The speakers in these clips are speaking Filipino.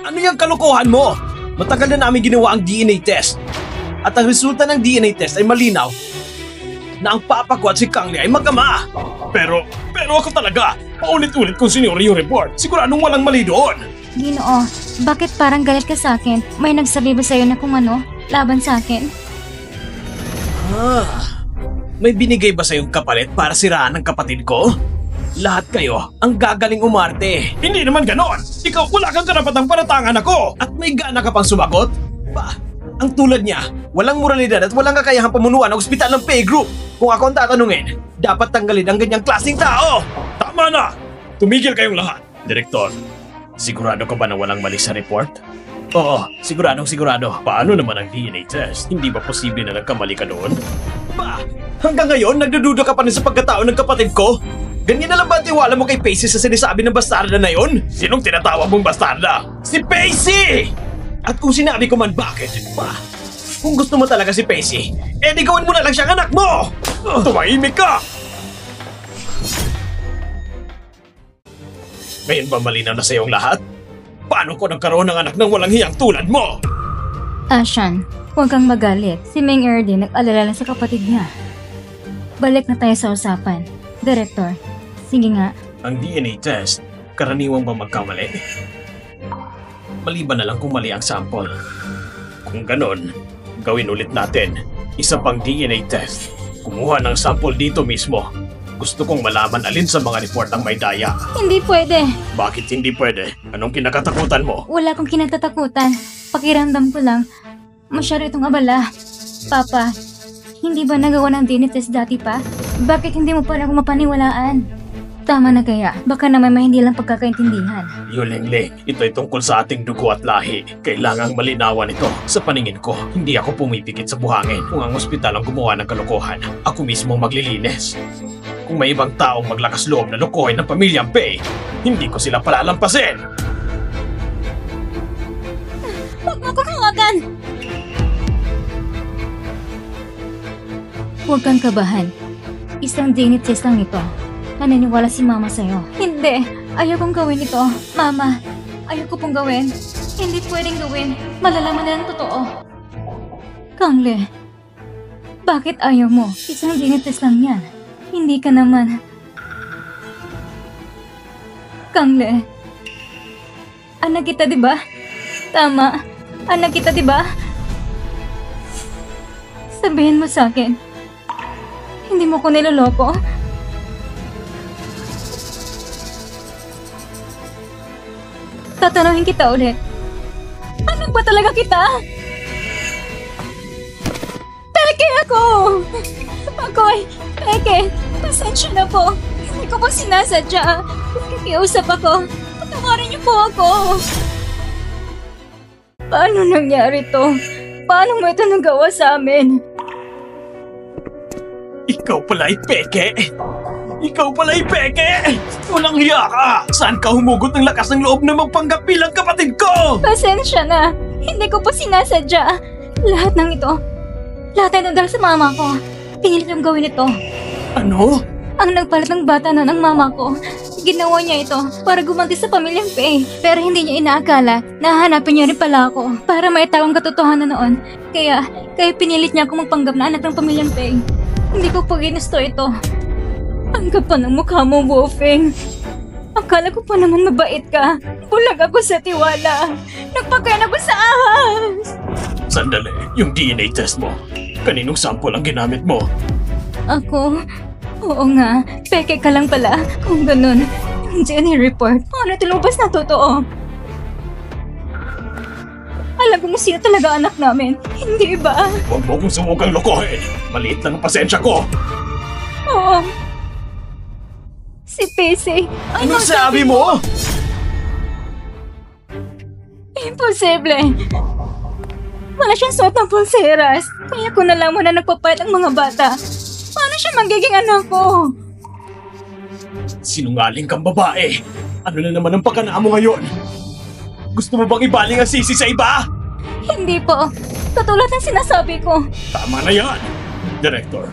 Ano yung kalokohan mo? Matagal na namin ginawa ang DNA test. At ang resulta ng DNA test ay malinaw na ang papa ko at si Kang Lee ay mag-ama. Pero ako talaga, paulit-ulit kong sinuri yung report. Siguradong walang mali doon. Ginoo, bakit parang galit ka sa akin? May nagsabi ba sa'yo na kung ano, laban sa akin? May binigay ba sa'yong kapalit para siraan ang kapatid ko? Lahat kayo ang gagaling umarte. Hindi naman ganon. Ikaw wala kang karapatang panatangan ako. At may gana ka pang sumagot? Ang tulad niya, walang moralidad at walang kakayahang pamunuan ng ospital ng Pay Group. Kung ako ang tatanungin, dapat tanggalin ang ganyang klaseng tao. Tama na! Tumigil kayong lahat. Direktor, sigurado ka ba na walang mali sa report? Oo, siguradong sigurado. Paano naman ang DNA test? Hindi ba posible na nagkamali ka doon? Hanggang ngayon, nagdududa ka pa rin sa pagkatao ng kapatid ko? Ganyan na lang ba tiwala mo kay Pacey sa sinasabi ng bastarda na yon? Sinong tinatawag mong bastarda? Si Pacey! At kung sinabi ko man bakit, kung gusto mo talaga si Pacey, di gawin mo na lang siyang anak mo! Tumahimik ka! Ngayon ba malinaw na sa iyong lahat? Paano ko nagkaroon ng anak ng walang hiyang tulad mo? Ashan, huwag kang magalit. Si Ming din nag-alala lang sa kapatid niya. Balik na tayo sa usapan. Director, sige nga. Ang DNA test, karaniwang ba magkamali? Maliban na lang kung mali ang sample. Kung ganon, gawin ulit natin. Isa pang DNA test. Kumuha ng sample dito mismo. Gusto kong malaman alin sa mga report ang may daya. Hindi pwede. Bakit hindi pwede? Anong kinakatakutan mo? Wala akong kinatatakutan. Pakiramdam ko lang. Masyado itong abala. Papa, hindi ba nagawa ng DNA test dati pa? Bakit hindi mo pa ako mapaniwalaan? Tama na kaya, baka naman may hindi lang pagkakaintindihan. Yuling-ling, ito ay tungkol sa ating dugo at lahi. Kailangang malinawan ito. Sa paningin ko, hindi ako pumipikit sa buhangin. Kung ang ospital ang gumawa ng kalokohan, ako mismo maglilinis. Kung may ibang taong maglakas loob na lokohin ng pamilyang Pei, hindi ko sila palalampasin. Huwag mo kong hawakan! Huwag kang kabahan. Isang DNA test lang ito. Naniniwala si Mama sa'yo. Hindi! Ayaw kong gawin ito. Mama, ayaw ko pong gawin. Hindi pwedeng gawin. Malalaman na ang totoo. Kang Lee, bakit ayaw mo? Isang DNA test lang yan. Hindi ka naman. Kang Lee, anak kita diba? Tama, anak kita diba? Sabihin mo sa akin, hindi mo ko niloloko? Tatanungin kita ulit. Anak ba talaga kita? Peke ako! Ako'y peke. Pasensya na po. Hindi ko po sinasadya. Nakikiusap ako. Patawarin niyo po ako. Paano nangyari to? Paano mo ito nagawa sa amin? Ikaw pala'y peke! Ikaw pala'y peke! Walang hiya ka! Saan ka humugot ng lakas ng loob na magpanggap bilang kapatid ko? Pasensya na. Hindi ko po sinasadya. Lahat ng ito. Lahat ito dahil sa mama ko. Pinilit niyong gawin ito. Ano? Ang nagpalit ng bata na ng mama ko. Ginawa niya ito para gumanti sa pamilyang Pei. Pero hindi niya inaakala na hahanapin niya rin pala ako para maitaw ang katotohanan noon. Kaya pinilit niya ako magpanggap na anak ng pamilyang Pei. Hindi ko pa ginusto ito. Ang kapal ng mukha mo, Wolfing. Akala ko pa naman mabait ka. Bulag ako sa tiwala. Nagpakain ako sa ahas. Sandali, yung DNA test mo. Kaninong sample ang ginamit mo? Ako? Oo nga. Peke ka lang pala. Kung ganun, yung DNA report, paano ito lumabas na totoo? Alam ko kung sino talaga anak namin. Hindi ba? Huwag mo kong sumukang lokohin. Maliit lang ang pasensya ko. Oo. Si Pacey. Anong sabi mo? Imposible. Wala siyang suot ng pulseras. Kaya ko nalaman na nagpapayat ang mga bata. Paano siya magiging anak ko? Sinungaling kang babae. Ano na naman ang pagkanaa mo ngayon? Gusto mo bang ibaling ang sisi sa iba? Hindi po. Katulad ng sinasabi ko. Tama na yan. Director,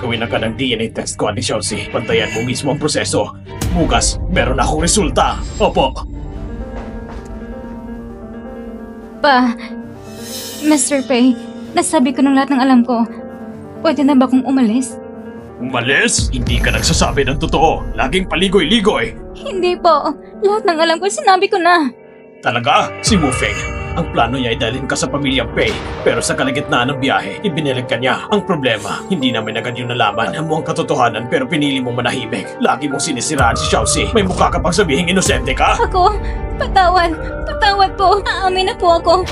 gawin na ka ng DNA test ko, Ate Chelsea. Pantayan mo mismo ang proseso. Bukas, meron akong resulta. Opo. Pa, Mr. Pei, nasabi ko ng lahat ng alam ko. Pwede na ba akong umalis? Umalis? Hindi ka nagsasabi ng totoo. Laging paligoy-ligoy. Hindi po. Lahat ng alam ko, sinabi ko na. Talaga? Si Wu Feng. Ang plano niya ay dalhin ka sa pamilyang Pei. Pero sa kalagitnaan ng biyahe, ibinilig ka niya. Ang problema, hindi namin agad yung nalaman. Alam mo ang katotohanan pero pinili mong manahimik. Lagi mong sinisiraan si Xiaoxi. May mukha ka pang sabihing inosente ka? Ako, patawad. Patawad po. Aamin na po ako.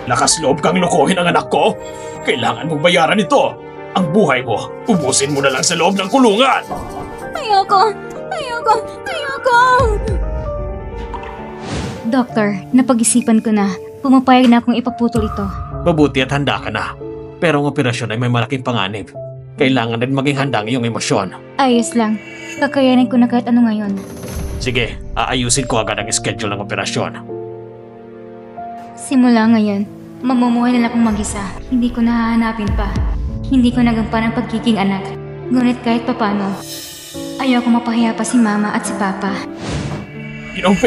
Lakas loob kang lokohin ang anak ko? Kailangan mong bayaran ito. Ang buhay mo, ubusin mo na lang sa loob ng kulungan. Ayoko. Ayoko. Ayoko. Doktor, napag-isipan ko na. Pumapayag na akong ipaputol ito. Mabuti at handa ka na. Pero ang operasyon ay may malaking panganib. Kailangan din maging handa ang iyong emosyon. Ayos lang. Kakayanin ko na kahit ano ngayon. Sige, aayusin ko agad ang schedule ng operasyon. Simula ngayon, mamumuhay na lang akong mag-isa. Hindi ko nahahanapin pa. Hindi ko nagampan ang pagiging anak. Ngunit kahit papano, ayaw ko mapahiya pa si Mama at si Papa. Ginang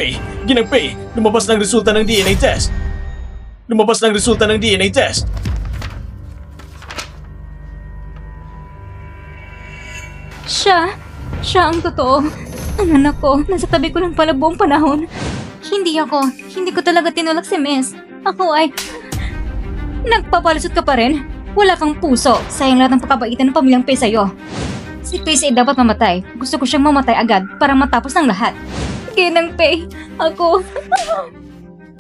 Pei! Lumabas ng resulta ng DNA test! Lumabas ng resulta ng DNA test! Siya ang totoo. Ang anak ko, nasa tabi ko lang pala buong panahon. Hindi ko talaga tinulak si Miss. Ako ay... Nagpapalusot ka pa rin? Wala kang puso. Sayang lahat ng pagkabaitan ng pamilyang Pei sa'yo. Si Pei ay dapat mamatay. Gusto ko siyang mamatay agad para matapos ng lahat. Ginang Pei, ako...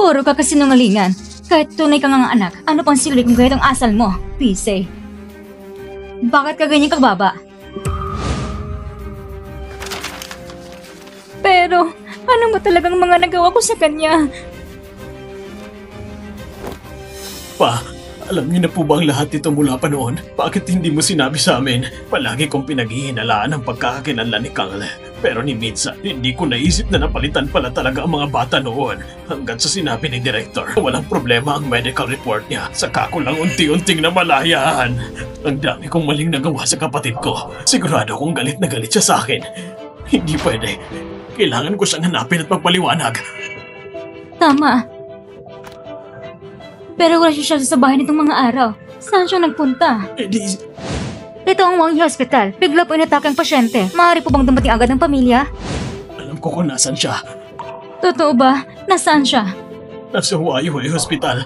Puro ka kasinungalingan. Kahit tunay ka nga anak, ano pang silbi kung gayet ang asal mo, Pei? Bakit ka ganyan kababa? Pero, ano ba talagang mga nagawa ko sa kanya? Pa, alam niyo na po ba ang lahat ito mula pa noon? Bakit hindi mo sinabi sa amin? Palagi kong pinaghihinalaan ang pagkakakilanlan ni Kang. Pero ni minsan, hindi ko naisip na napalitan pala talaga ang mga bata noon. Hanggang sa sinabi ni Director, walang problema ang medical report niya. Saka ko lang unti-unting namalayaan. Ang dami kong maling nagawa sa kapatid ko. Sigurado kong galit na galit siya sa akin. Hindi pwede. Kailangan ko siyang hanapin at magpaliwanag. Tama. Pero wala siya sa bahay nitong mga araw. Saan siya nagpunta? Ito ang Wanghi Hospital. Bigla po inatake ang pasyente. Maaari po bang dumating agad ng pamilya? Alam ko kung nasan siya. Totoo ba? Nasaan siya? Nasa Huayhuay Hospital.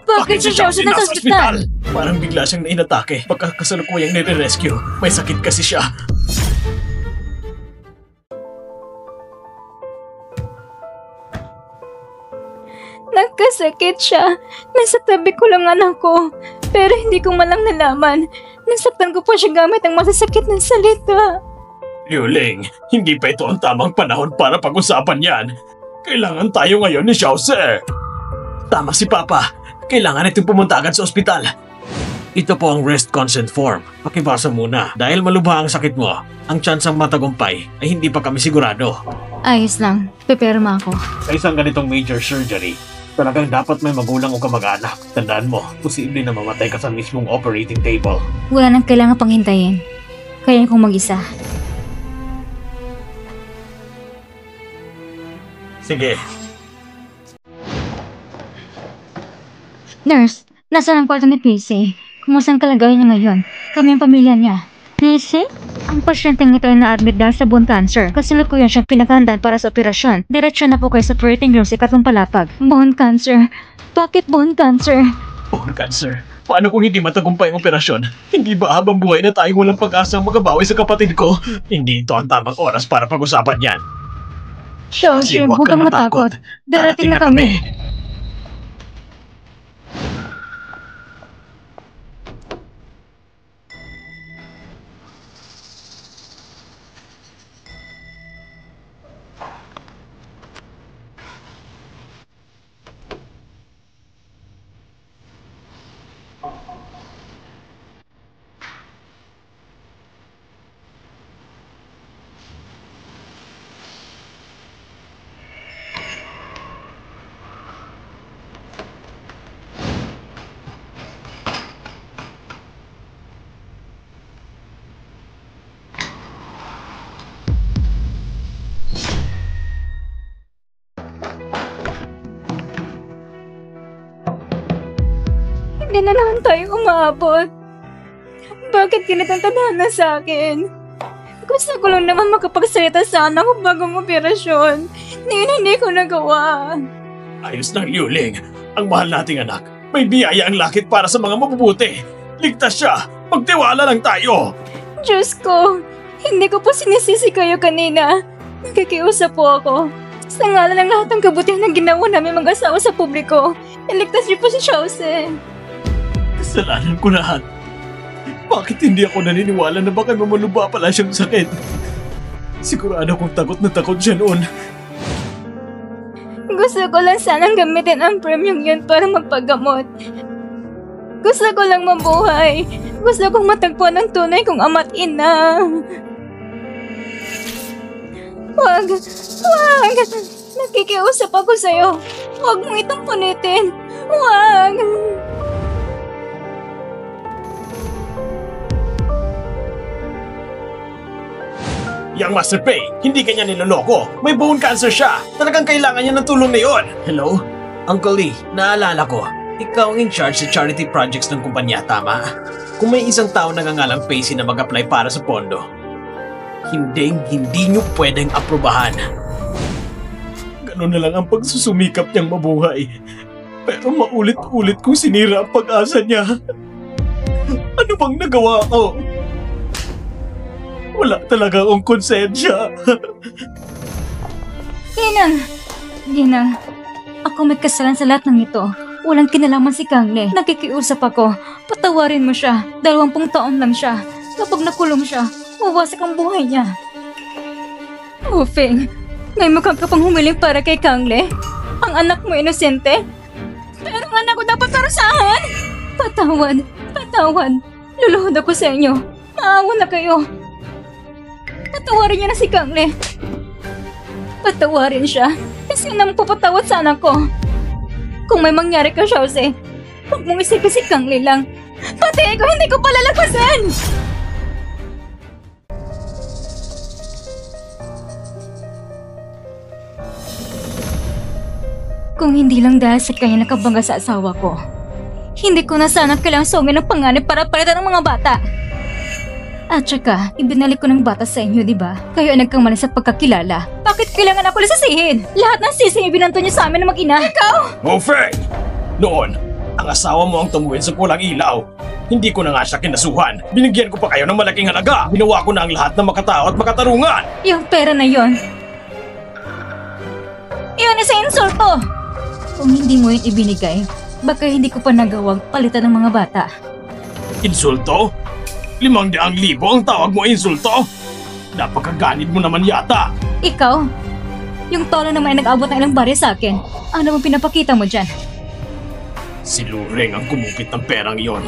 Bakit siya nasa hospital? Parang bigla siyang nainatake. Pagkakasalukuyang nire-rescue. May sakit kasi siya. Nagkasakit siya. Nasa tabi ko lang anak ko. Pero hindi ko malang nalaman. Nasaktan ko pa siya gamit ang masasakit ng salita. Yuling, hindi pa ito ang tamang panahon para pag-usapan yan. Kailangan tayo ngayon ni Xiaoxi. Tama si Papa. Kailangan natin pumunta agad sa ospital. Ito po ang rest consent form. Pakibasa muna. Dahil malubha ang sakit mo, ang tsansang matagumpay ay hindi pa kami sigurado. Ayos lang. Peperma ako. Sa isang ganitong major surgery, talagang dapat may magulang o kamag-anak. Tandaan mo, posible na mamatay ka sa mismong operating table. Wala nang kailangan pang hintayin. Kaya kong mag-isa. Sige. Nurse, nasaan ang kwarto ni PC? Kumusta ang kalagayan niya ngayon? Kami ang pamilya niya. PC? Ang pasyenteng ito ay na-admit dahil sa bone cancer. Kasalukuyan siyang pinaghandaan para sa operasyon. Diretso na po kayo sa operating room sa Ikatong Palapag. Bone cancer? Bakit bone cancer? Bone cancer? Paano kung hindi matagumpay ang operasyon? Hindi ba habang buhay na tayong walang pag-asang magabawi sa kapatid ko? Hindi ito ang tamang oras para pag-usapan yan. Xiaoxi, huwag kang matakot. Darating na kami. Kailan na naman tayo umabot? Bakit ganitong tadhana sa akin? Gusto ko lang naman makapagsalita sa anak ko bagong operasyon. Hindi ko nagawa. Ayos ng Yuling. Ang mahal nating anak. May biyaya ang lakit para sa mga mabubuti. Ligtas siya. Magtiwala lang tayo. Diyos ko, hindi ko po sinisisi kayo kanina. Nakikiusap po ako. Sa ngalan ng lahat ng kabutihan na ginawa namin mag-asawa sa publiko, iligtas niyo po si Chelsea. Kasalanan ko lahat. Bakit hindi ako naniniwala na baka mamalubha pala siyang sakit? Sigurado kong takot na takot siya noon. Gusto ko lang sanang gamitin ang premium yun para magpagamot. Gusto ko lang mabuhay. Gusto kong matagpuan ang tunay kong ama't ina. Wag! Nakikiusap ako sa'yo. Huwag mo itong punitin. Wag! Yang Master Pei, hindi kanya niloloko. May bone cancer siya. Talagang kailangan niya ng tulong na yon. Hello? Uncle Lee, naalala ko. Ikaw ang in charge sa charity projects ng kumpanya, tama? Kung may isang tao nangangalang Pacey na mag-apply para sa pondo, hindi niyo pwedeng aprobahan. Ganun na lang ang pagsusumikap niyang mabuhay. Pero maulit-ulit kong sinira ang pag-asa niya. Ano bang nagawa ko? Wala talaga akong konsensya. Ginang, ako may kasalan sa lahat ng ito. Walang kinalaman si Kangle. Nakikiusap ako. Patawarin mo siya. 20 taon lang siya. Kapag nakulong siya, wawasak ang buhay niya. Feng, may mukhang ka pang humiling para kay Kangle. Ang anak mo inosente. Pero ang anak ko dapat parusahan. Patawad. Luluhod ako sa inyo. Maawa na kayo. Patawarin niyo na si Kangle. Patawarin siya. Kasi naman papatawad sa anak ko. Kung may mangyari ka, Chelsea, huwag mong isipin si Kangle lang. Pati ako hindi ko palalagpasan! Kung hindi lang dahil sa kanya nakabangga sa asawa ko, hindi ko na sana kailangang sungin ng panganib para palitan ng mga bata. At saka, ibinalik ko ng bata sa inyo, di ba? Kayo ay nagkamali sa pagkakilala. Bakit kailangan ako lisisihin? Lahat ng sising ibinanto niyo sa amin ng mag-ina. Ikaw! Feng! Noon, ang asawa mo ang tumuwid sa pulang ilaw. Hindi ko na nga siya kinasuhan. Binigyan ko pa kayo ng malaking halaga. Ginawa ko na ang lahat na makatao at makatarungan. Yung pera na yon. Iyon isa insulto! Kung hindi mo yun ibinigay, baka hindi ko pa nagawang palitan ng mga bata. Insulto? 500,000 ang tawag mo insulto? Napakaganid mo naman yata. Ikaw? Yung tolo naman ay nag-abot ng ilang barya sa akin. Ano mong pinapakita mo dyan? Si Luring ang kumupit ng perang iyon.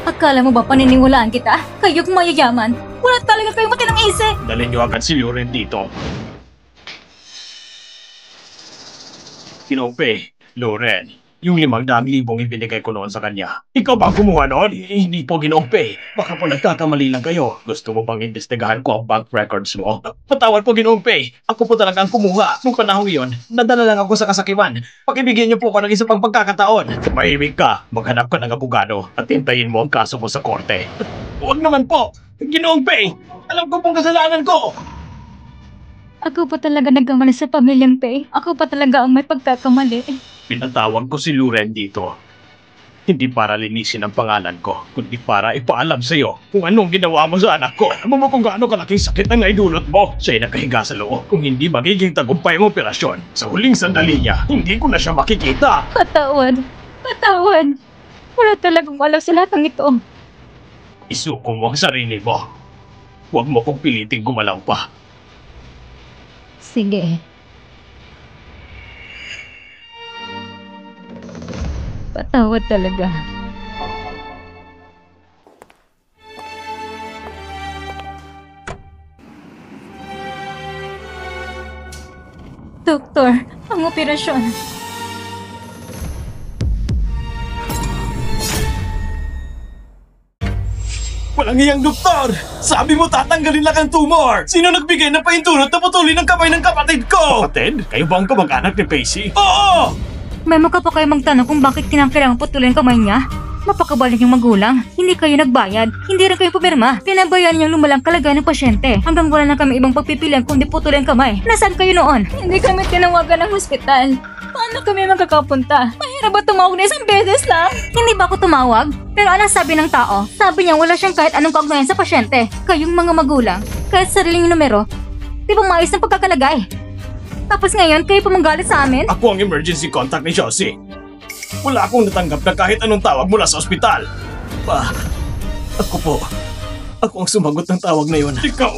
Akala mo ba paniniwalaan kita? Kayo'ng mayayaman. Wala talaga kayong matinang isip. Dalhin niyo agad si Luring dito. Kinopay, Loren, yung 500,000 ibinigay ko noon sa kanya. Ikaw ba ang kumuha noon? Hindi po, Ginopay. Baka po nagkakamali lang kayo. Gusto mo bang imbestigahan ko ang bank records mo? Patawad po, Ginopay. Ako po talaga ang kumuha. Nung panahon iyon, nadala lang ako sa kasakiman. Pakibigyan niyo po ako ng isa pang pagkakataon. Mahimik ka, maghanap ka ng abogado at hintayin mo ang kaso mo sa korte. Huwag naman po, Ginopay. Alam ko pong kasalanan ko. Ako pa talaga nagkamali sa pamilyang Pei. Ako pa talaga ang may pagkakamali. Pinatawag ko si Luren dito. Hindi para linisin ang pangalan ko, kundi para ipaalam sa iyo kung anong ginawa mo sa anak ko. Alam mo kung gaano kalaking sakit ang naidulot mo. Siya'y nakahiga sa loob. Kung hindi magiging tagumpay ang operasyon, sa huling sandali niya, hindi ko na siya makikita. Patawad. Wala talagang wala sa lahat ng ito. Isuko mo ang sarili mo. Huwag mo kong piliting gumalaw pa. Sige. Patawad talaga. Doktor, ang operasyon. Walang iyang doktor! Sabi mo tatanggalin lang ang tumor! Sino nagbigay ng paintulot na putulin ang kamay ng kapatid ko? Kapatid? Kayo ba ang kamag-anak ni Pacey? Oo! May mukha pa kayo magtanong kung bakit kinakailangan putulin kamay niya? Napakabaling yung magulang. Hindi kayo nagbayad. Hindi rin kayo pumirma. Pinabayaan niyang lumalang kalagayan ng pasyente. Hanggang wala na kami ibang pagpipilian kundi putulin kamay. Nasaan kayo noon? Hindi kami tinawagan ng hospital. Paano kami magkakapunta? Mahirap ba tumawag na isang beses lang? Hindi ba ako tumawag? Pero anong sabi ng tao? Sabi niya wala siyang kahit anong kaugnayan sa pasyente. Kayong mga magulang, kahit sariling numero, di ba maayos ng pagkakalagay? Tapos ngayon, kayo pa manggalit sa amin? Ako ang emergency contact ni Josie. Wala akong natanggap na kahit anong tawag mula sa ospital. Ako po. Ako ang sumagot ng tawag na yun. Ikaw,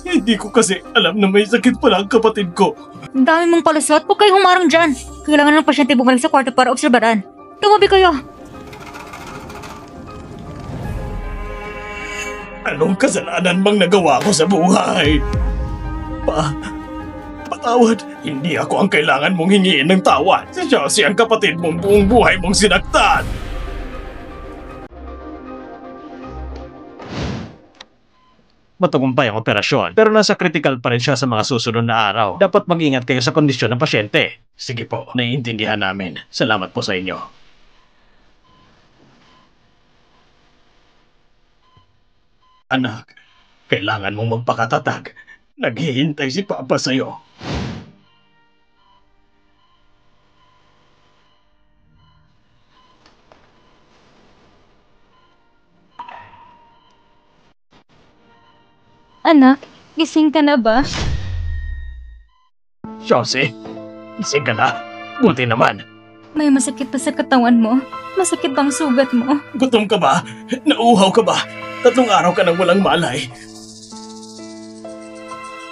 hindi ko kasi alam na may sakit pala ang kapatid ko. Ang dami mong palusot, huwag kayong humarang dyan. Kailangan ng pasyente bumalik sa kwarto para obserbaran. Tumabi kayo. Anong kasalanan bang nagawa ko sa buhay? Patawad. Hindi ako ang kailangan mong hingiin ng tawad. Si Josie ang kapatid mong buong buhay mong sinaktan. Matagumpay ang operasyon, pero nasa critical pa rin siya sa mga susunod na araw. Dapat mag-ingat kayo sa kondisyon ng pasyente. Sige po, naiintindihan namin. Salamat po sa inyo. Anak, kailangan mong magpakatatag. Naghihintay si Papa sa'yo. Anak, gising ka na ba? Josie, gising ka na. Buti naman. May masakit pa sa katawan mo? Masakit bang sugat mo? Gutom ka ba? Nauuhaw ka ba? 3 araw ka nang walang malay.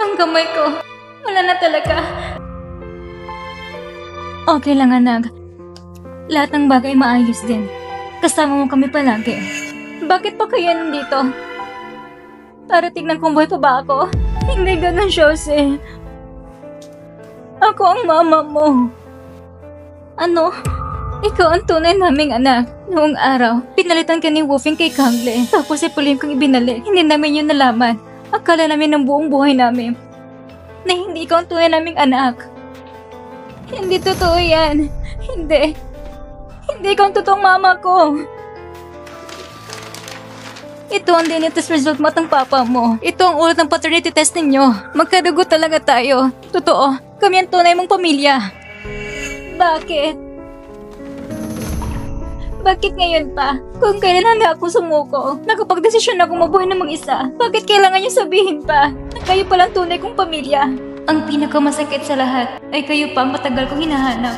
Ang kamay ko, wala na talaga. Okay lang anak. Lahat ng bagay maayos din. Kasama mo kami palagi. Bakit pa kaya nandito? Para tignan kung buhay pa ba ako? Hindi ganun, Josie. Ako ang mama mo. Ano? Ikaw ang tunay naming anak. Noong araw, pinalitan ka ni Woofing kay Kangle. Tapos ipulim kang ibinalik. Hindi namin yun nalaman. Akala namin ng buong buhay namin na hindi ikaw ang tunay naming anak. Hindi totoo yan. Hindi. Hindi ikaw ang totoong mama ko. Ito ang DNA test result mo at ang papa mo. Ito ang ulat ng paternity test ninyo. Magkadugo talaga tayo. Totoo, kami ang tunay mong pamilya. Bakit? Bakit ngayon pa? Kung kailan handa ako sumuko, nakapagdesisyon ako mabuhay na mag-isa, bakit kailangan niyo sabihin pa na kayo palang tunay kong pamilya? Ang pinakamasakit sa lahat ay kayo pa ang matagal kong hinahanap.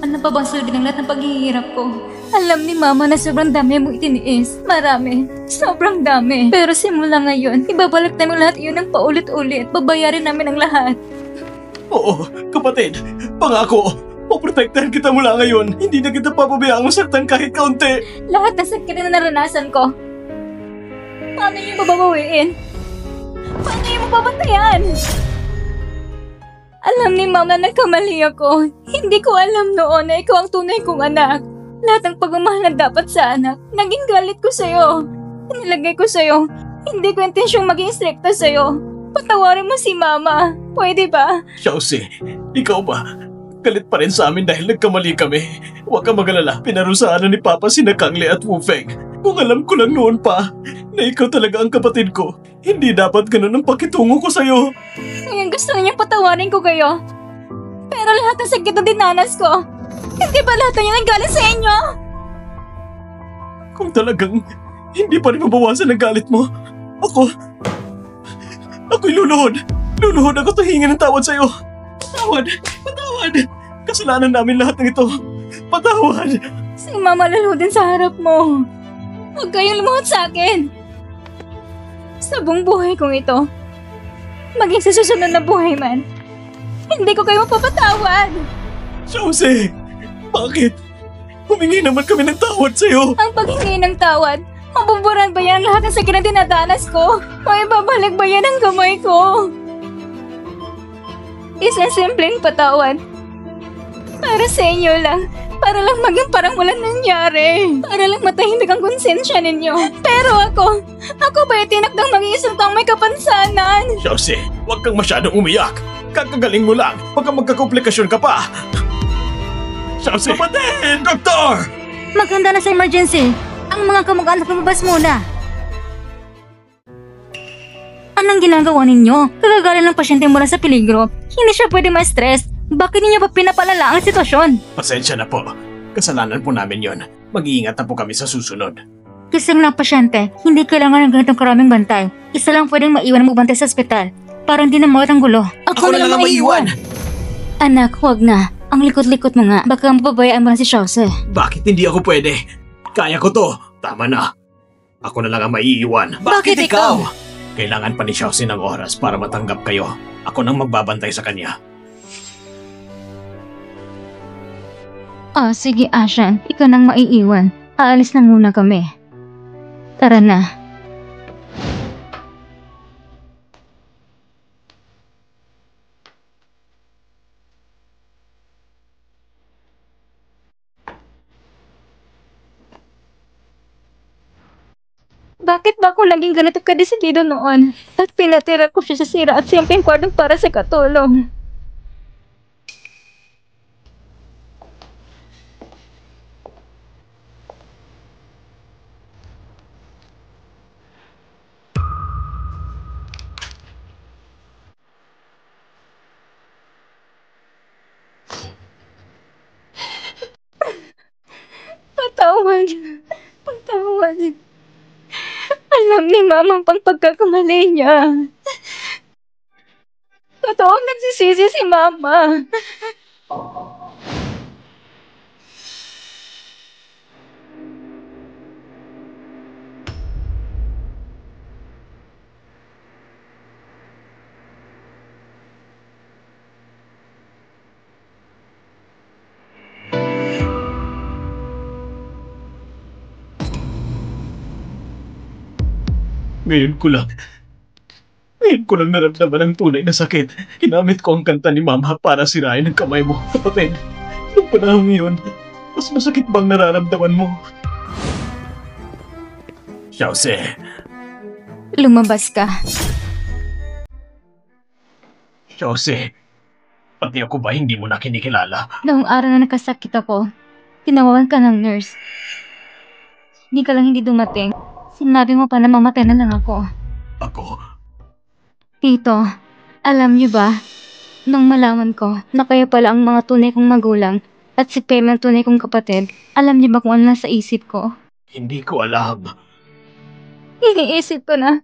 Ano pa bang sulbi ng lahat ng paghihirap ko? Alam ni Mama na sobrang dami mo itiniis. Marami. Sobrang dami. Pero simula ngayon, ibabalik namin lahat iyon ng paulit-ulit. Babayarin namin ang lahat. Oo, kapatid. Pangako. Poprotektahan kita mula ngayon. Hindi na kita papabayaang masaktan kahit kaunti. Lahat ng sakit na naranasan ko. Paano niyo babawiin? Paano niyo mapapantayan? Alam ni Mama na nagkamali ako. Hindi ko alam noon na ikaw ang tunay kong anak. Lahat ng pagmamahal na dapat sa anak, naging galit ko sa'yo. Nilagay ko sa'yo. Hindi ko intensyong maging strikta sa'yo. Patawarin mo si Mama. Pwede ba? Josie, ikaw ba? Galit pa rin sa amin dahil nagkamali kami. Huwag kang mag-alala. Pinarusahan na ni Papa sina Kangle at Woofeng. Kung alam ko lang noon pa na ikaw talaga ang kapatid ko, hindi dapat ganun ang pakitungo ko sa'yo. Ngayon gusto niya patawarin ko kayo. Pero lahat ng sakit na dinanas ko, hindi ba lahat na yun ang galit sa inyo? Kung talagang hindi pa rin mabawasan ang galit mo, ako'y luluhod. Luluhod ako tuhingin ng tawad sa'yo. Patawad! Patawad! Kasalanan namin lahat ng ito. Patawad! Si Mama lalo din sa harap mo. Huwag kayong lumuhod sa akin. Sa buong buhay kong ito, maging sa susunod na buhay man, hindi ko kayo mapapatawad. Josie! Bakit? Humingi naman kami ng tawad sa'yo. Ang paghingi ng tawad, mabuburan ba yan lahat ng sakit na dinadanas ko? O ibabalik ba yan ang kamay ko? Isang simpleng patawad. Para sa inyo lang. Para lang maging parang walang nangyari. Para lang matahimik ang konsensya ninyo. Pero ako ba itinakdang mag-iisang taong may kapansanan? Josie, huwag kang masyadong umiyak. Kakagaling mo lang. Baka magkakomplikasyon ka pa. Josie! Kapatid! Doktor! Maghanda na sa emergency. Ang mga kamag-anak lumabas muna. Anong ginagawa ninyo? Kagagaling ng pasyente mula sa peligro. Hindi siya pwede ma-stress. Bakit ninyo pa pinapalala ang sitwasyon? Pasensya na po. Kasalanan po namin yon. Mag-iingat na po kami sa susunod. Kisang na pasyente, hindi kailangan ng ganitong karaming bantay. Isa lang pwedeng maiwan ang magbantay sa ospital. Para hindi na mawat ang gulo. Ako na lang ang maiwan! Anak, huwag na. Ang likot-likot mo nga. Baka mapabayaan mo na si Chelsea. Bakit hindi ako pwede? Kaya ko to. Tama na. Ako na lang ang maiiwan. Bakit ikaw? Kailangan pa ni Chelsea ng oras para matanggap kayo. Ako nang magbabantay sa kanya. Sige Ashan. Ikaw nang maiiwan. Aalis na muna kami. Tara na. Bakit ba ako naging ganito kadesidido noon? At pinatira ko siya sa sira at simpleng kwartong para sa katulong. Patawad. Patawad. Alam ni Mama ang pagkakamali niya. Totoo nagsisisi si Mama. Ngayon ko lang naramdaman ang tunay na sakit. Ginamit ko ang kanta ni Mama para sirain ang kamay mo, kapatid. Noong panahon yun, mas masakit bang nararamdaman mo? Chelsea, Lumabas ka. Chelsea, pati ako ba hindi mo na kinikilala? Noong araw na nakasakit ako, tinawagan ka ng nurse. Hindi ka lang hindi dumating. Sinabi mo pa na mamatay na lang ako. Ako? Tito, alam niyo ba, nung malaman ko na kayo pala ang mga tunay kong magulang at si Pem ang tunay kong kapatid, alam niyo ba kung ano nasa isip ko? Hindi ko alam. Iniisip ko na.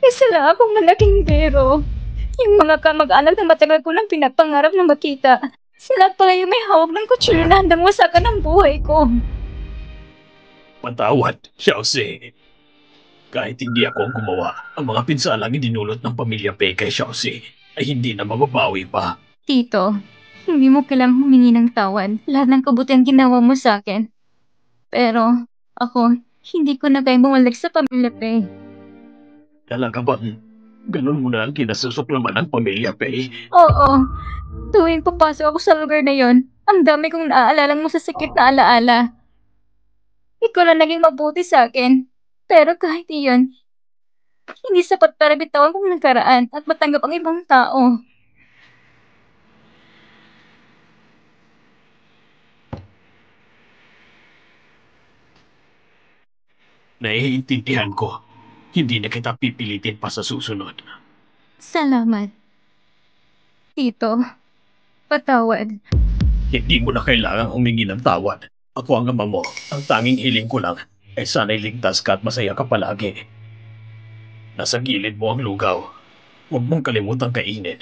Isa lang akong malaking biro. Yung mga kamag-anak na matagal ko nang pinapangarap na makita. Sila pala yung may hawak ng kutsilyo na handang wasakan ang buhay ko. Patawad, Chelsea. Kahit hindi ako ang gumawa, ang mga pinsalang idinulot ng pamilya Pei kay Chelsea ay hindi na mababawi pa. Tito, hindi mo kailangang humingi ng tawad. Lahat ng kabutihan ginawa mo sa akin. Pero, ako, hindi ko na kayo bumalik sa pamilya Pei. Talaga bang ganun mo na ang kinasusuklaman ng pamilya Pei? Oo, tuwing papasok ako sa lugar na yon, ang dami kong naaalalang masasakit na alaala. Ikaw na naging mabuti sa akin. Pero kahit iyon, hindi sapat para bitawan kong nagkaraan at matanggap ang ibang tao. Naiintindihan ko. Hindi na kita pipilitin pa sa susunod. Salamat. Tito, patawad. Hindi mo na kailangang humingi ng tawad. Ako ang ama mo. Ang tanging hiling ko lang ay sana'y ligtas ka at masaya ka palagi. Nasa gilid mo ang lugaw. Huwag mong kalimutang kainin.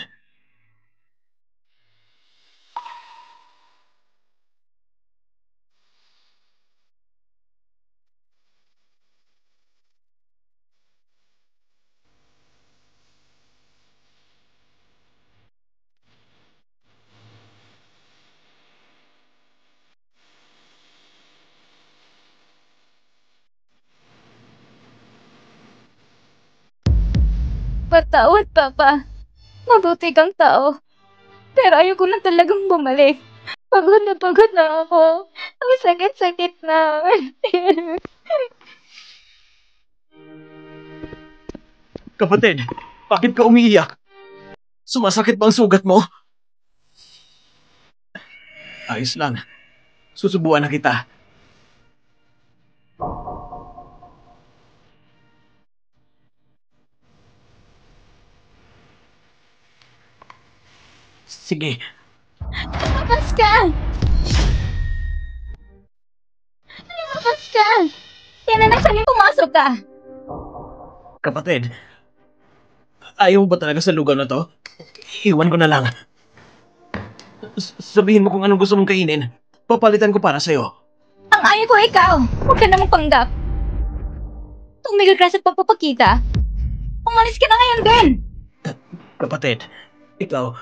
Patawad, Papa. Mabuti kang tao. Pero ayoko na talagang bumalik. Pagod na ako. Ang sakit-sakit na. Kapatid, bakit ka umiiyak? Sumasakit ba ang sugat mo? Ayos lang. Susubuan na kita. Sige. Lumabas ka! Lumabas ka! Yan na nagsabing pumasok ka! Kapatid, ayaw mo ba talaga sa lugar na to? Iwan ko na lang. Sabihin mo kung anong gusto mong kainin. Papalitan ko para sa'yo. Ang ayaw ko ikaw! Huwag ka namang panggap! Tumigil ka sa pagpapakita! Umalis ka na ngayon din! Kapatid, ikaw,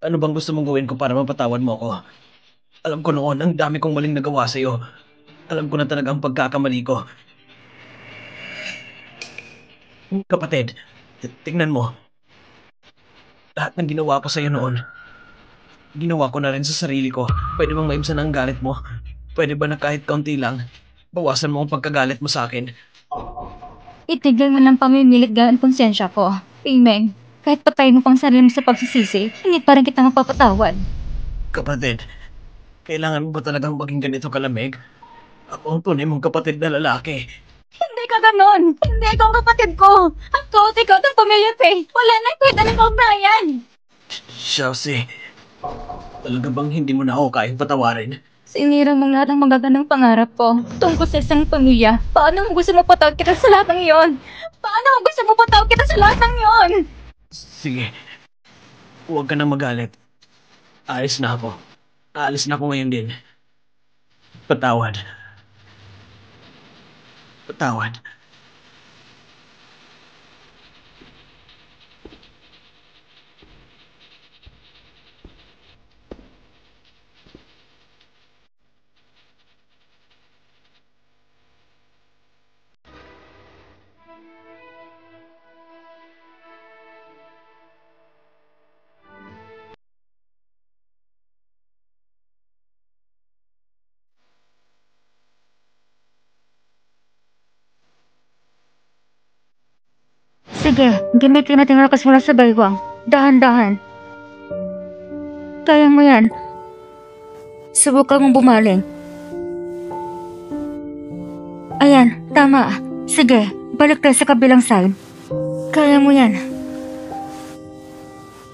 ano bang gusto mong gawin ko para mapatawad mo ako? Alam ko noon, ang dami kong maling nagawa sa'yo. Alam ko na talaga ang pagkakamali ko. Kapatid, tingnan mo. Lahat ng ginawa ko sa'yo noon, ginawa ko na rin sa sarili ko. Pwede bang maibsan ang galit mo? Pwede ba na kahit kaunti lang, bawasan mo ang pagkagalit mo sa akin? Itigil mo ng pamimilit ang konsensya ko. Amen. Kahit patayin mo pang sarili mo sa pagsisisi, hindi pa rin kita mapapatawad. Kapatid, kailangan mo ba talagang maging ganito kalamig? Ako ang tunay mong kapatid na lalaki. Hindi ka ganon! Hindi ikaw ang kapatid ko! Ako at ikaw ng pamilya, Faye! Wala na kwenta ng kaugnayan! Chelsea, talaga bang hindi mo na ako kayang patawarin? Sinira mong lahat ng magagandang pangarap ko tungkol sa isang pamilya. Paano mo gusto mo patawad kita sa lahat ng iyon? Paano mo gusto mo patawad kita sa lahat ng iyon? Sige, huwag ka nang magalit. Ayos na ako. Aalis na ako ngayon din. Patawad. Patawad. Sige, gamitin natin ang lakas mula sa baywang. Dahan-dahan. Kaya mo yan. Subukan mong bumaling. Ayan, tama. Sige, balik tayo sa kabilang side. Kaya mo yan.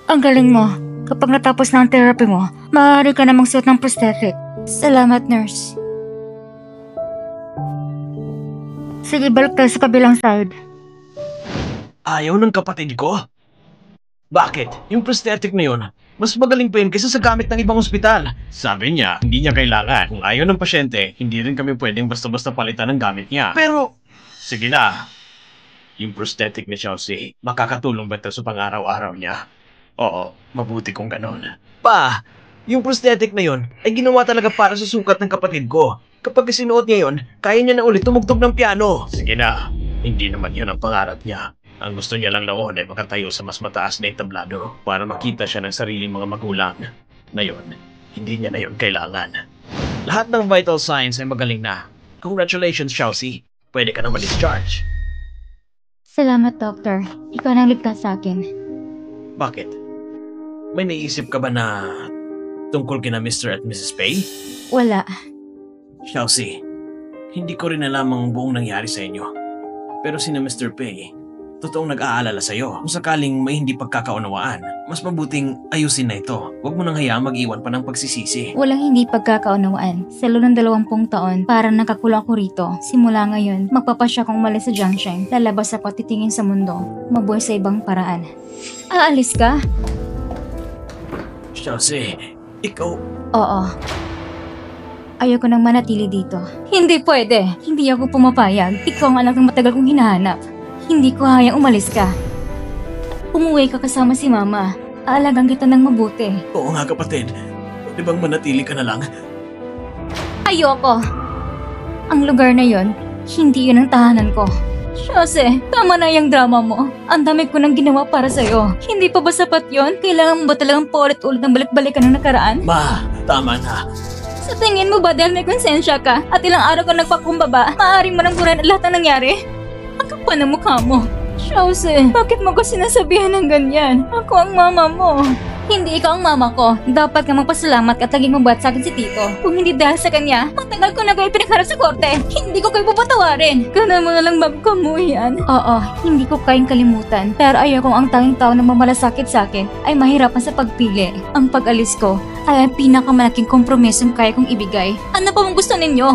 Ang galing mo. Kapag natapos na ang therapy mo, maaari ka namang suot ng prosthetic. Salamat, nurse. Sige, balik tayo sa kabilang side. Ayaw ng kapatid ko? Bakit? Yung prosthetic na yun, mas magaling pa yun kaysa sa gamit ng ibang ospital. Sabi niya, hindi niya kailangan. Kung ayaw ng pasyente, hindi rin kami pwedeng basta-basta palitan ng gamit niya. Pero, sige na. Yung prosthetic ni Chelsea, makakatulong ba ito sa pang-araw-araw niya? Oo, mabuti kung ganon. Pa, yung prosthetic na yun ay ginawa talaga para sa sukat ng kapatid ko. Kapag sinuot niya yun, kaya niya na ulit tumugtog ng piano. Sige na, hindi naman yun ang pangarap niya. Ang gusto niya lang noon ay makatayo sa mas mataas na entablado para makita siya ng sariling mga magulang. Ngayon, hindi niya na yun kailangan. Lahat ng vital signs ay magaling na. Congratulations, Chelsea. Pwede ka na ma-discharge. Salamat, Doctor. Ikaw nang ligtas sa akin. Bakit? May naisip ka ba na tungkol kina Mr. at Mrs. Pei? Wala. Chelsea, hindi ko rin alam ang buong nangyari sa inyo. Pero sina Mr. Pei, totoong nag-aalala sa'yo. Kung sakaling may hindi pagkakaunawaan, mas mabuting ayusin na ito. Huwag mo nang hayaang mag-iwan pa ng pagsisisi. Walang hindi pagkakaunawaan. Sa loob ng 20 taon, parang nakakulong ako rito. Simula ngayon, magpapasya kong umalis sa Junction. Lalabas ako at titingin sa mundo. Mabuhay sa ibang paraan. Aalis ka? Chelsea, ikaw... Oo. Ayoko nang manatili dito. Hindi pwede. Hindi ako pumapayag. Ikaw ang anak ng matagal kong hinahanap. Hindi ko hayang umalis ka. Umuwi ka kasama si Mama. Aalagang kita ng mabuti. Oo nga kapatid, pwede bang manatili ka na lang? Ayoko! Ang lugar na yon, hindi yun ang tahanan ko. Jose, tama na yung drama mo. Ang dami ko nang ginawa para sa'yo. Hindi pa ba sapat yon? Kailangan mo ba talagang paulit-ulit ng balik-balikan ng nakaraan? Ma, tama na. Sa tingin mo ba dahil may konsensya ka at ilang araw ka nagpakumbaba, maaaring mo nang buran lahat ng nangyari? Ang kapal ng mukha mo. Jose, bakit mo ko sinasabihan ng ganyan? Ako ang mama mo. Hindi ikaw ang mama ko. Dapat ka magpasalamat at laging mabuhat sa akin si Tito. Kung hindi dahil sa kanya, matagal ko na kayo pinagharap sa korte. Hindi ko kayo papatawarin. Kana mo na lang magkamuyan. Oo, hindi ko kayang kalimutan. Pero ayaw kong ang tanging tao na mamalasakit sa akin ay mahirapan sa pagpili. Ang pag-alis ko ay ang pinakamalaking kompromisong kaya kong ibigay. Ano pa bang gusto ninyo?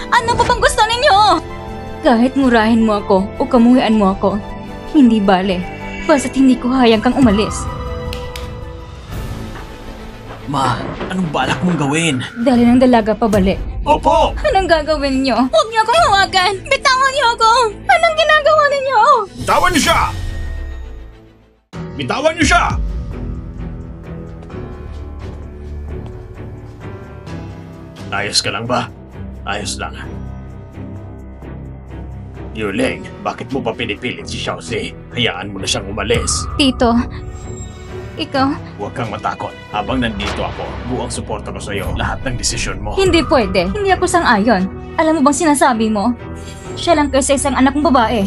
Ano pa bang gusto ninyo? Kahit murahin mo ako o kamuhian mo ako, hindi bale. Basta't hindi ko hayang kang umalis. Ma, anong balak mong gawin? Dali ng dalaga pabalik. Opo! Anong gagawin niyo? Huwag niyo akong hawakan! Bitawan niyo ako! Anong ginagawa ninyo? Bitawan niyo siya! Bitawan niyo siya! Ayos ka lang ba? Ayos lang. Yuling, bakit mo pa pinipilit si Xiaozi? Hayaan mo na siyang umalis. Tito, ikaw, Huwag kang matakot. Habang nandito ako, buong suporta ko sa'yo. Lahat ng desisyon mo. hindi pwede. Hindi ako sang-ayon. Alam mo bang sinasabi mo? Siya lang kasi isang anak kong babae.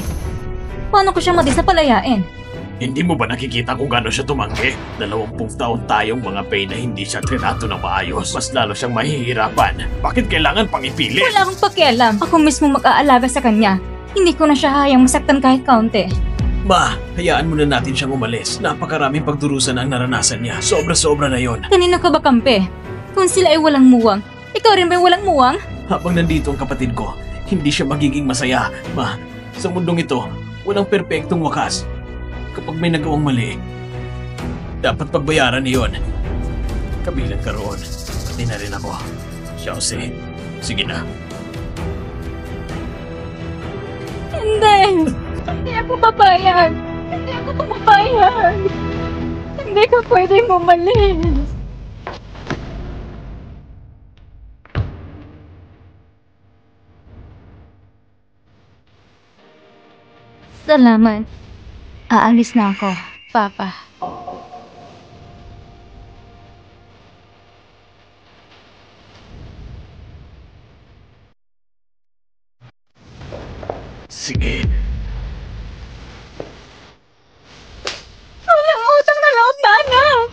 Paano ko siyang palayain? Hindi mo ba nakikita kung gaano siya tumanggi? 20 taon tayong mga pay na hindi siya trinato ng maayos. Mas lalo siyang mahihirapan. Bakit kailangan pang ipilit? Wala akong pakialam. Ako mismo mag-aalaga sa kanya. Hindi ko na siya hayang masaktan kahit kaunti. Ma, hayaan muna natin siyang umalis. Napakaraming pagdurusan ang naranasan niya. Sobra-sobra na yon. Kanino ka ba kampe? Kung sila ay walang muwang, ikaw rin ba walang muwang? Habang nandito ang kapatid ko, hindi siya magiging masaya. Ma, sa mundong ito, walang perpektong wakas. Kapag may nagawang mali, dapat pagbayaran niyon. Kabilang ka roon. Pati na rin ako. Xiaozi, sige na. Hindi! Hindi ako papayag! Hindi ako papayag! Hindi ka pwedeng umalis! Salamat. Aalis na ako, Papa. Sige. Walang utang na loob na anak!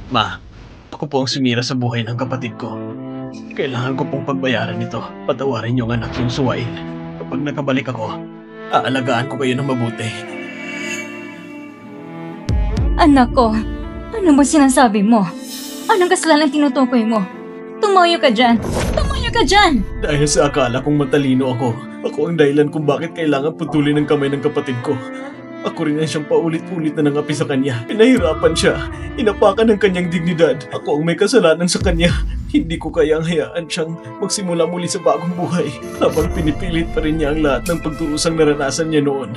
Ma, ako po ang sumira sa buhay ng kapatid ko. Kailangan ko pong pagbayaran ito. Patawarin niyo ang anak yung suwain. Kapag nakabalik ako, aalagaan ko kayo ng mabuti. Anak ko, ano ba sinasabi mo? Anong kasalanan tinutukoy mo? Tumayo ka dyan! Tumayo ka dyan! Dahil sa akala kong matalino ako, ako ang dahilan kung bakit kailangan putulin ang kamay ng kapatid ko. Ako rin ang siyang paulit-ulit na nangapi sa kanya. Pinahirapan siya. Inapakan ang kanyang dignidad. Ako ang may kasalanan sa kanya. Hindi ko kayang hayaan siyang magsimula muli sa bagong buhay habang pinipilit pa rin niya ang lahat ng pagdurusang naranasan niya noon.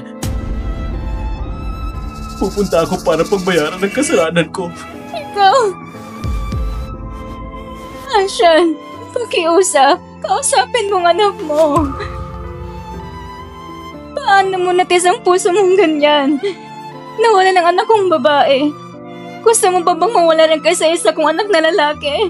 Pupunta ako para pagbayaran ng kasalanan ko. Ikaw! Ashan, pakiusap. Kausapin mong anak mo. Paano mo natis ang puso mong ganyan? Nawala ng anak kong babae. Gusto mo pa bang mawala ng kaysa-isa kong anak na lalaki?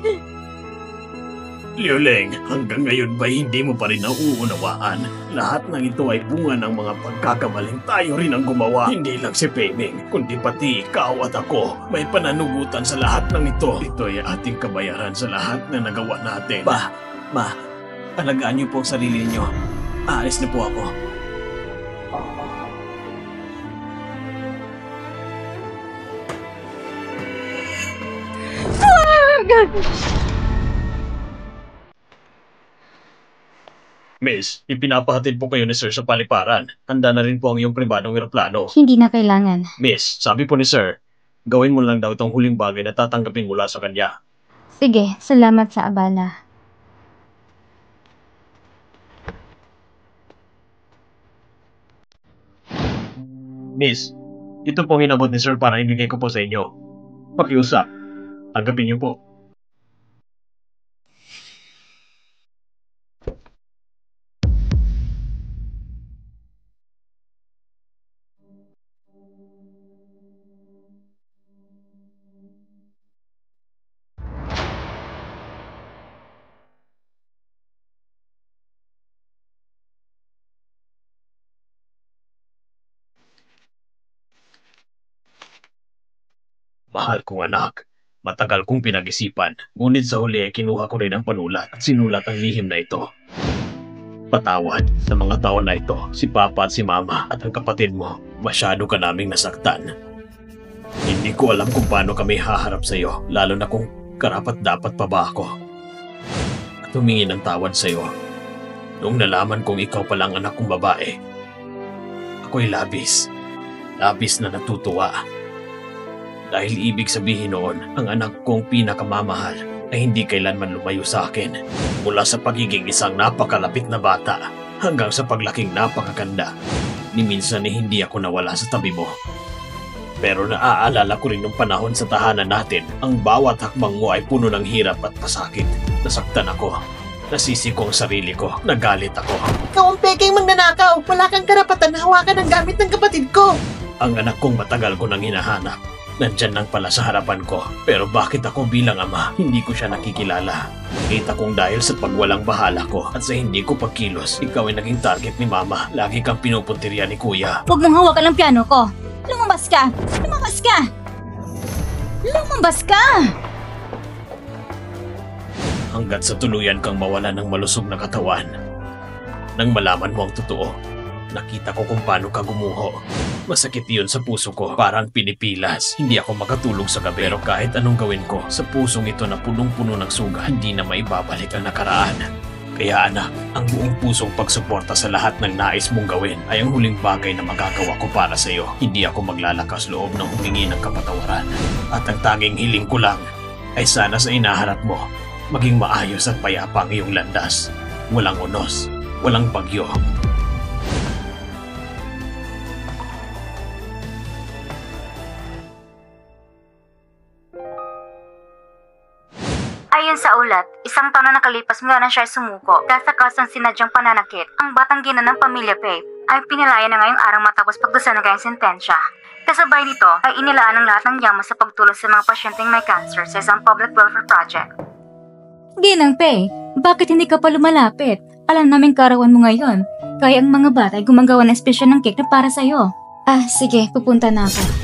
Liuleng, hanggang ngayon ba hindi mo pa rin nauunawaan? Lahat ng ito ay bunga ng mga pagkakamaling tayo rin ang gumawa. Hindi lang si Pei-Ming, kundi pati ikaw at ako. May pananugutan sa lahat ng ito. Ito ay ating kabayaran sa lahat na nagawa natin. Ma, alagaan niyo po ang sarili niyo. Aalis na po ako. Miss, ipinapahatid po kayo ni Sir sa paliparan. Handa na rin po ang iyong pribadong eroplano. Hindi na kailangan. Miss, sabi po ni Sir, gawin mo lang daw itong huling bagay na tatanggapin mula sa kanya. Sige, salamat sa abala. Miss, ito pong inabot ni Sir para ibigay ko po sa inyo. Pakiusap. Tanggapin niyo po. Mahal kong anak, matagal kong pinag-isipan, ngunit sa huli ay kinuha ko rin ang panulat at sinulat ang lihim na ito. Patawad sa mga taon na ito, si Papa at si Mama at ang kapatid mo, masyado ka naming nasaktan. Hindi ko alam kung paano kami haharap sa iyo, lalo na kung karapat-dapat pa ba ako. At humingi ng tawad sa iyo. Noong nalaman kong ikaw palang anak kong babae, ako'y labis na natutuwa. Dahil ibig sabihin noon, ang anak kong pinakamamahal ay hindi kailanman lumayo sa akin. Mula sa pagiging isang napakalapit na bata hanggang sa paglaking napakaganda. Ni minsan ay hindi ako nawala sa tabi mo. Pero naaalala ko rin nung panahon sa tahanan natin, ang bawat hakbang mo ay puno ng hirap at pasakit. Nasaktan ako. Nasisi ko ang sarili ko. Nagalit ako. Ikaw ang pekeng magnanakaw. Wala kang karapatan na hawakan ang gamit ng kapatid ko. Ang anak kong matagal ko nang hinahanap. Nandyan lang pala sa harapan ko. Pero bakit ako bilang ama, hindi ko siya nakikilala? Kita kong dahil sa pagwalang bahala ko at sa hindi ko pagkilos, ikaw ay naging target ni Mama. Lagi kang pinupuntirya ni Kuya. Huwag mong hawakan ang piano ko. Lumabas ka! Lumabas ka! Lumabas ka! Hanggat sa tuluyan kang mawala ng malusog na katawan. Nang malaman mo ang totoo, nakita ko kung paano ka gumuho. Masakit yun sa puso ko, parang pinipilas. Hindi ako makatulog sa gabi. Pero kahit anong gawin ko, sa pusong ito na punong-puno ng suga, hindi na maibabalik ang nakaraan. Kaya anak, ang buong pusong pagsuporta sa lahat ng nais mong gawin ay ang huling bagay na magagawa ko para sa iyo. Hindi ako maglalakas loob ng humingi ng kapatawaran. At ang tanging hiling ko lang ay sana sa inaharap mo, maging maayos at payapa ang iyong landas. Walang unos, walang bagyo. Ayon sa ulat, isang taon na nakalipas mula na siya ay sumuko dahil sa kasang sinadyang pananakit. Ang batang gina ng pamilya Pei ay pinalaya na ngayong araw matapos pagdusa ng kanyang sentensya. Kasabay nito ay inilaan ang lahat ng yaman sa pagtulong sa mga pasyenteng may cancer sa isang public welfare project. Ginang Pei, bakit hindi ka pa lumalapit? Alam namin karawan mo ngayon. Kaya ang mga bata ay gumagawa ng espesyal ng cake na para sa'yo. Ah, sige, pupunta na ako.